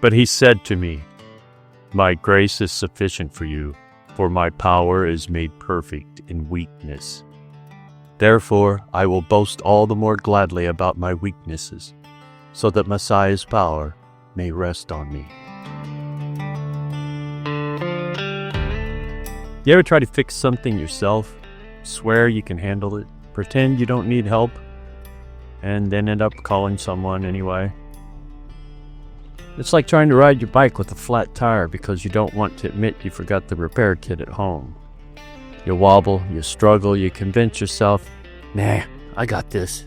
But he said to me, "My grace is sufficient for you, for my power is made perfect in weakness. Therefore, I will boast all the more gladly about my weaknesses, so that Messiah's power may rest on me." You ever try to fix something yourself, swear you can handle it, pretend you don't need help, and then end up calling someone anyway? It's like trying to ride your bike with a flat tire because you don't want to admit you forgot the repair kit at home. You wobble, you struggle, you convince yourself, "Nah, I got this."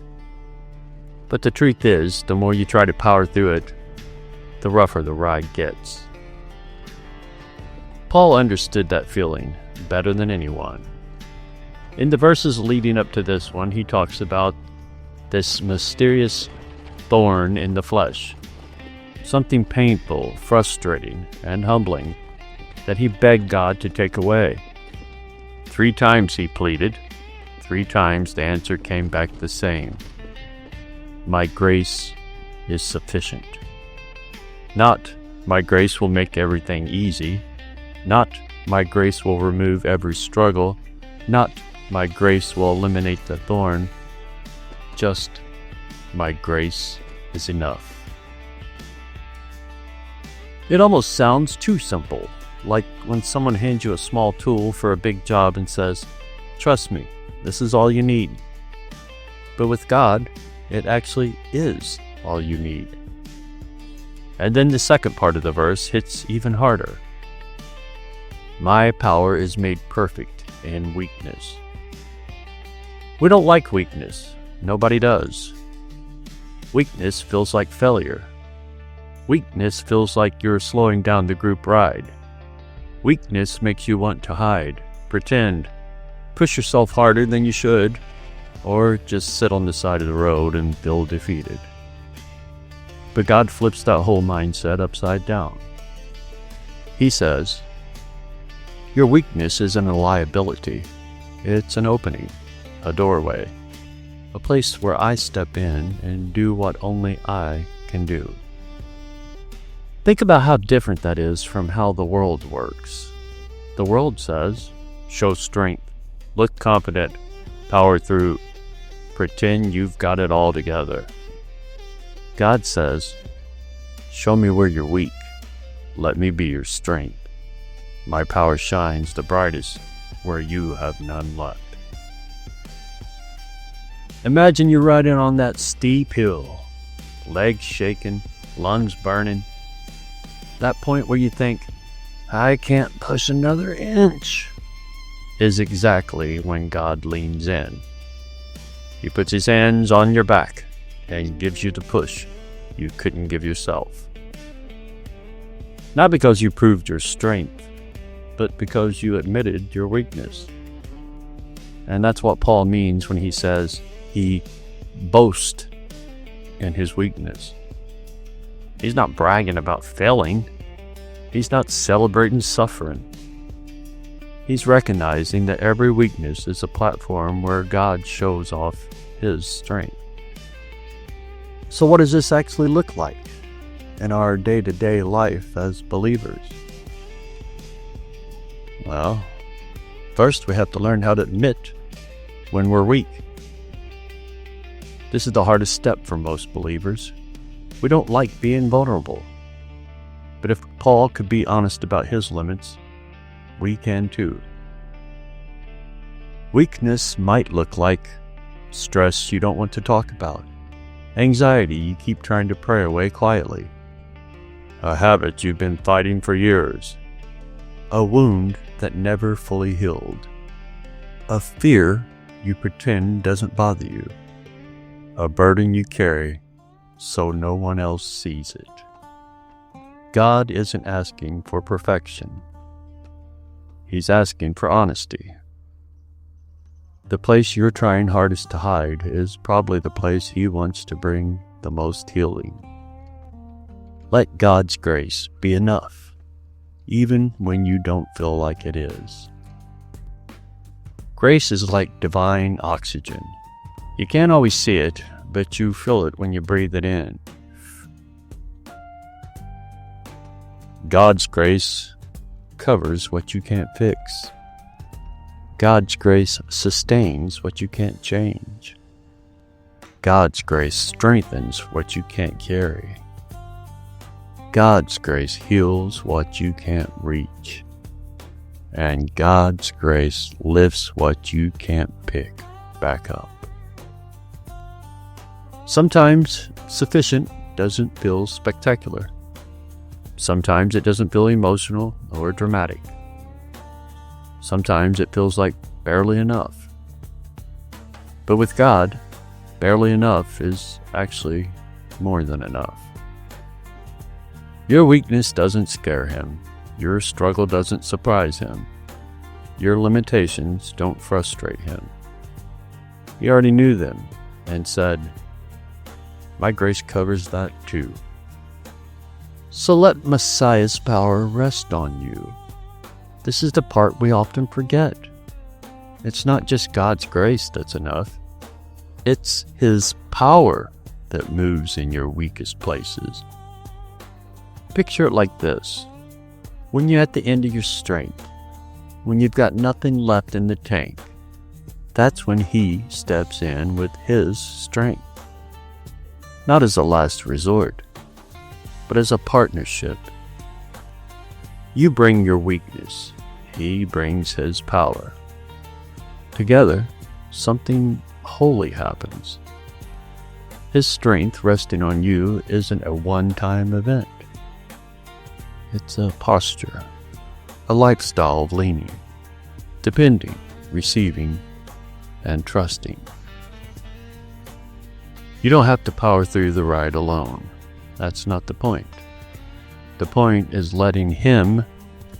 But the truth is, the more you try to power through it, the rougher the ride gets. Paul understood that feeling better than anyone. In the verses leading up to this one, he talks about this mysterious thorn in the flesh, something painful, frustrating, and humbling that he begged God to take away. 3 times he pleaded. 3 times the answer came back the same. "My grace is sufficient." Not, "My grace will make everything easy." Not, "My grace will remove every struggle." Not, "My grace will eliminate the thorn." Just, "My grace is enough." It almost sounds too simple, like when someone hands you a small tool for a big job and says, "Trust me, this is all you need." But with God, it actually is all you need. And then the second part of the verse hits even harder. "My power is made perfect in weakness." We don't like weakness. Nobody does. Weakness feels like failure. Weakness feels like you're slowing down the group ride. Weakness makes you want to hide, pretend, push yourself harder than you should, or just sit on the side of the road and feel defeated. But God flips that whole mindset upside down. He says, "Your weakness isn't a liability. It's an opening, a doorway, a place where I step in and do what only I can do." Think about how different that is from how the world works. The world says, show strength, look confident, power through, pretend you've got it all together. God says, show me where you're weak. Let me be your strength. My power shines the brightest where you have none left. Imagine you're riding on that steep hill, legs shaking, lungs burning. That point where you think, "I can't push another inch," is exactly when God leans in. He puts his hands on your back and gives you the push you couldn't give yourself. Not because you proved your strength, but because you admitted your weakness. And that's what Paul means when he says he boasts in his weakness. He's not bragging about failing. He's not celebrating suffering. He's recognizing that every weakness is a platform where God shows off his strength. So what does this actually look like in our day-to-day life as believers? Well, first we have to learn how to admit when we're weak. This is the hardest step for most believers. We don't like being vulnerable. But if Paul could be honest about his limits, we can too. Weakness might look like stress you don't want to talk about, anxiety you keep trying to pray away quietly, a habit you've been fighting for years, a wound that never fully healed, a fear you pretend doesn't bother you, a burden you carry so no one else sees it. God isn't asking for perfection. He's asking for honesty. The place you're trying hardest to hide is probably the place He wants to bring the most healing. Let God's grace be enough, even when you don't feel like it is. Grace is like divine oxygen. You can't always see it, but you feel it when you breathe it in. God's grace covers what you can't fix. God's grace sustains what you can't change. God's grace strengthens what you can't carry. God's grace heals what you can't reach. And God's grace lifts what you can't pick back up. Sometimes sufficient doesn't feel spectacular. Sometimes it doesn't feel emotional or dramatic. Sometimes it feels like barely enough. But with God, barely enough is actually more than enough. Your weakness doesn't scare him. Your struggle doesn't surprise him. Your limitations don't frustrate him. He already knew them and said, "My grace covers that too." So let Messiah's power rest on you. This is the part we often forget. It's not just God's grace that's enough. It's His power that moves in your weakest places. Picture it like this. When you're at the end of your strength, when you've got nothing left in the tank, that's when He steps in with His strength. Not as a last resort, but as a partnership. You bring your weakness, He brings His power. Together, something holy happens. His strength resting on you isn't a one-time event. It's a posture, a lifestyle of leaning, depending, receiving, and trusting. You don't have to power through the ride alone. That's not the point. The point is letting Him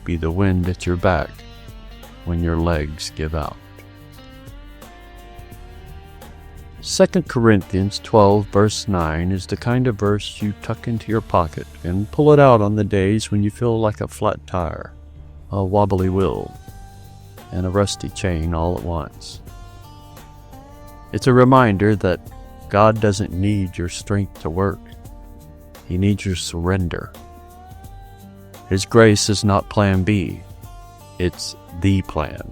be the wind at your back when your legs give out. 2 Corinthians 12 verse 9 is the kind of verse you tuck into your pocket and pull it out on the days when you feel like a flat tire, a wobbly wheel, and a rusty chain all at once. It's a reminder that God doesn't need your strength to work. He needs your surrender. His grace is not plan B. It's the plan.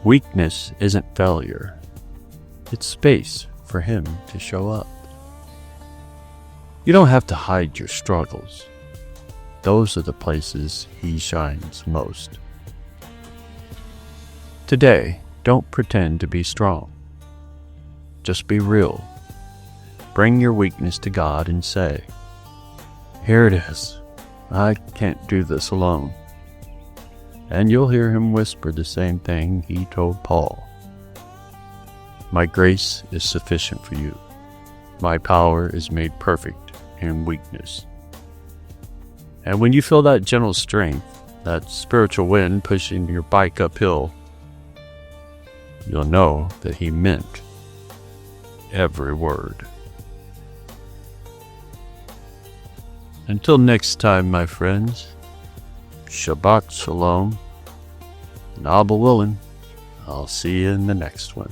Weakness isn't failure. It's space for Him to show up. You don't have to hide your struggles. Those are the places He shines most. Today, don't pretend to be strong. Just be real. Bring your weakness to God and say, "Here it is. I can't do this alone." And you'll hear Him whisper the same thing He told Paul. "My grace is sufficient for you. My power is made perfect in weakness." And when you feel that gentle strength, that spiritual wind pushing your bike uphill, you'll know that He meant every word. Until next time, my friends, Shabbat Shalom, and Abba willing, I'll see you in the next one.